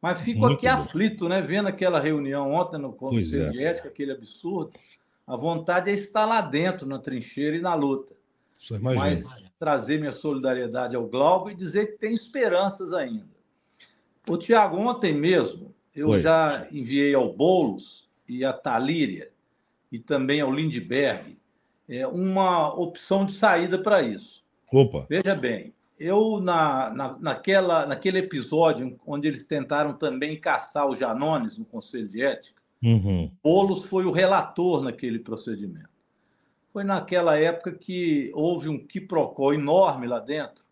Mas fico aqui Muito bom. aflito, né? Vendo aquela reunião ontem no Pois Conselho é. de Ética, aquele absurdo. A vontade é estar lá dentro, na trincheira e na luta. Só Mas imagino. trazer minha solidariedade ao Glauber e dizer que tem esperanças ainda. O Tiago, ontem mesmo, eu Oi. já enviei ao Boulos e à Talíria e também ao Lindbergh uma opção de saída para isso. Opa. Veja bem, eu, naquele episódio onde eles tentaram também caçar o Janones no Conselho de Ética, Uhum. Boulos foi o relator naquele procedimento. Foi naquela época que houve um quiprocó enorme lá dentro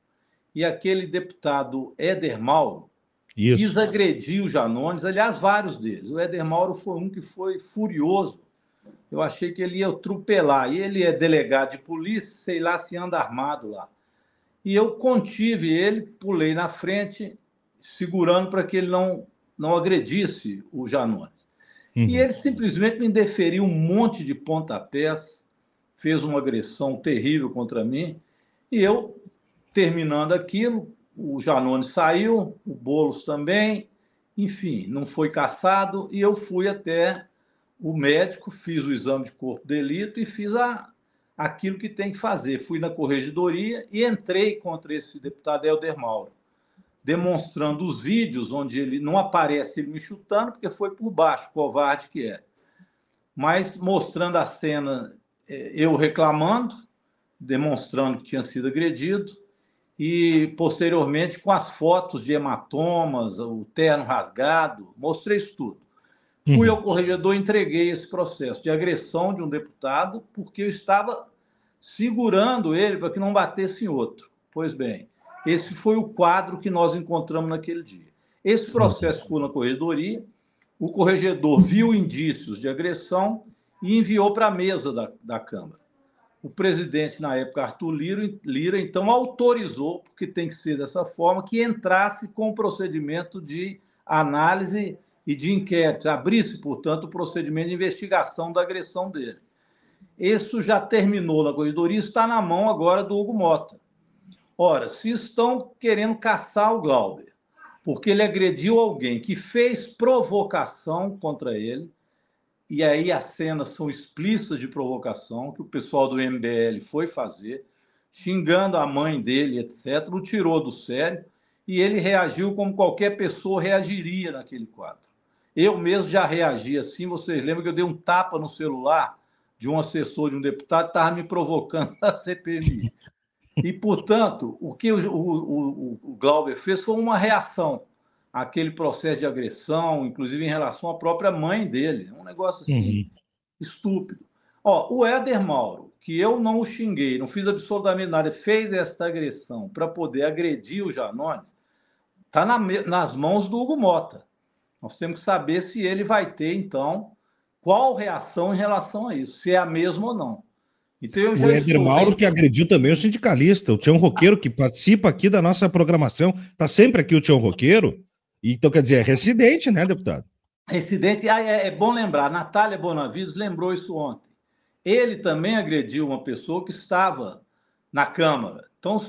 e aquele deputado Éder Mauro quis Isso. agredir o Janones, aliás, vários deles. O Éder Mauro foi um que foi furioso. Eu achei que ele ia atropelar. E ele é delegado de polícia, sei lá se anda armado lá. E eu contive ele, pulei na frente, segurando para que ele não agredisse o Janones. E Uhum. ele simplesmente me deferiu um monte de pontapés, fez uma agressão terrível contra mim, e eu, terminando aquilo, o Janones saiu, o Boulos também, enfim, não foi cassado, e eu fui até o médico, fiz o exame de corpo de delito e fiz aquilo que tem que fazer. Fui na corregedoria e entrei contra esse deputado Helder Mauro, demonstrando os vídeos onde ele não aparece ele me chutando, porque foi por baixo, covarde que é. Mas mostrando a cena, eu reclamando, demonstrando que tinha sido agredido, e posteriormente com as fotos de hematomas, o terno rasgado, mostrei isso tudo. Fui ao corregedor e entreguei esse processo de agressão de um deputado, porque eu estava segurando ele para que não batesse em outro. Pois bem, esse foi o quadro que nós encontramos naquele dia. Esse processo ficou na corredoria, o corregedor viu indícios de agressão e enviou para a mesa da Câmara. O presidente, na época, Arthur Lira, então autorizou, porque tem que ser dessa forma, que entrasse com o procedimento de análise e de inquérito, abrisse, portanto, o procedimento de investigação da agressão dele. Isso já terminou na corredoria, está na mão agora do Hugo Mota. Ora, se estão querendo caçar o Glauber, porque ele agrediu alguém que fez provocação contra ele, e aí as cenas são explícitas de provocação, que o pessoal do MBL foi fazer, xingando a mãe dele, etc., o tirou do sério, e ele reagiu como qualquer pessoa reagiria naquele quadro. Eu mesmo já reagi assim, vocês lembram que eu dei um tapa no celular de um assessor de um deputado que estava me provocando na CPMI. E, portanto, o que o Glauber fez foi uma reação àquele processo de agressão, inclusive em relação à própria mãe dele. Um negócio assim, estúpido. O Éder Mauro, que eu não o xinguei, não fiz absolutamente nada, fez esta agressão para poder agredir o Janones, está nas mãos do Hugo Mota. Nós temos que saber se ele vai ter, então, qual reação em relação a isso, se é a mesma ou não. Então, eu O já Éder estou Mauro que agrediu também o sindicalista, o Tião Roqueiro, que participa aqui da nossa programação. Tá sempre aqui o Tião Roqueiro. Então, quer dizer, é residente, né, deputado? Residente, é bom lembrar, a Natália Bonavides lembrou isso ontem. Ele também agrediu uma pessoa que estava na Câmara, então,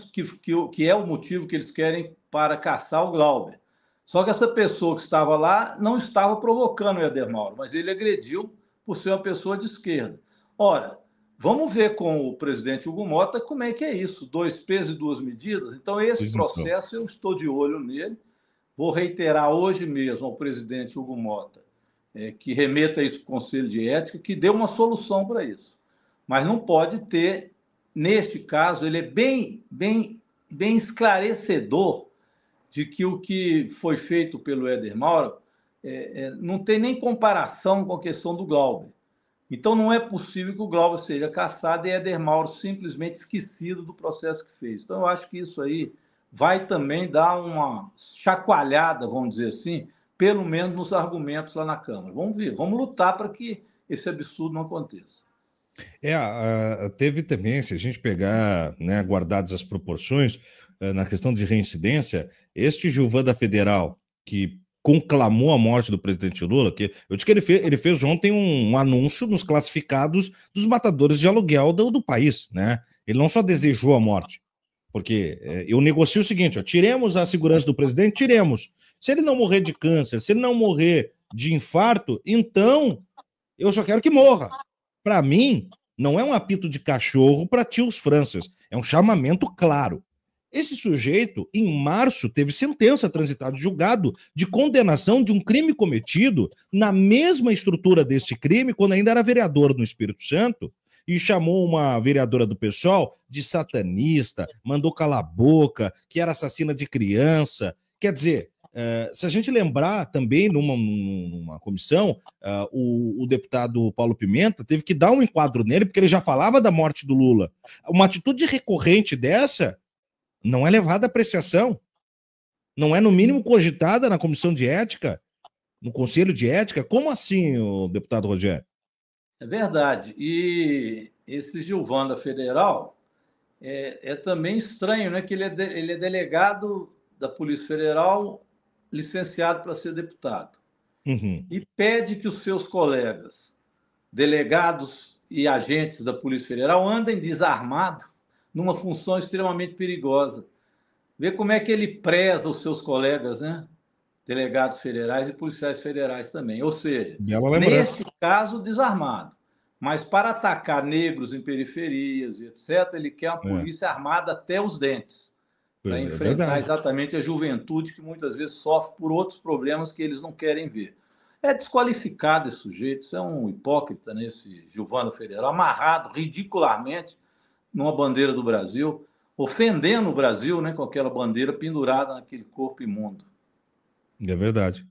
que é o motivo que eles querem para caçar o Glauber. Só que essa pessoa que estava lá não estava provocando o Éder Mauro, mas ele agrediu por ser uma pessoa de esquerda. Ora, vamos ver com o presidente Hugo Mota como é que é isso, 2 pesos e 2 medidas. Então, esse Pois então. processo eu estou de olho nele. Vou reiterar hoje mesmo ao presidente Hugo Mota que remeta isso para o Conselho de Ética, que dê uma solução para isso. Mas não pode ter, neste caso, ele é bem esclarecedor de que o que foi feito pelo Éder Mauro não tem nem comparação com a questão do Glauber. Então, não é possível que o Glauber seja cassado e Éder Mauro simplesmente esquecido do processo que fez. Então, eu acho que isso aí vai também dar uma chacoalhada, vamos dizer assim, pelo menos nos argumentos lá na Câmara. Vamos ver, vamos lutar para que esse absurdo não aconteça. Teve também, se a gente pegar, né, guardadas as proporções, na questão de reincidência, este Gilvan da Federal, que conclamou a morte do presidente Lula, que eu disse que ele fez ontem um anúncio nos classificados dos matadores de aluguel do país, né? Ele não só desejou a morte, Porque eu negocio o seguinte, ó, tiremos a segurança do presidente, tiremos. Se ele não morrer de câncer, se ele não morrer de infarto, então eu só quero que morra. Para mim, não é um apito de cachorro para tios Francis, é um chamamento claro. Esse sujeito, em março, teve sentença transitada de julgado de condenação de um crime cometido na mesma estrutura deste crime, quando ainda era vereador no Espírito Santo, e chamou uma vereadora do PSOL de satanista, mandou calar a boca, que era assassina de criança. Quer dizer, se a gente lembrar também numa comissão, o deputado Paulo Pimenta teve que dar um enquadro nele, porque ele já falava da morte do Lula. Uma atitude recorrente dessa não é levada à apreciação, não é no mínimo cogitada na comissão de ética, no conselho de ética. Como assim, o deputado Rogério? É verdade. E esse Gilvan da Federal é também estranho, né? Que ele é delegado da Polícia Federal, licenciado para ser deputado. Uhum. E pede que os seus colegas, delegados e agentes da Polícia Federal, andem desarmados numa função extremamente perigosa. Vê como é que ele preza os seus colegas, né? Delegados federais e policiais federais também. Ou seja, Bela lembrança. nesse caso, desarmado. Mas para atacar negros em periferias e etc., ele quer uma polícia armada até os dentes, para enfrentar exatamente a juventude que muitas vezes sofre por outros problemas que eles não querem ver. É desqualificado esse sujeito, isso é um hipócrita, nesse Gilvan Federal, amarrado ridiculamente numa bandeira do Brasil, ofendendo o Brasil, né, com aquela bandeira pendurada naquele corpo imundo. É verdade.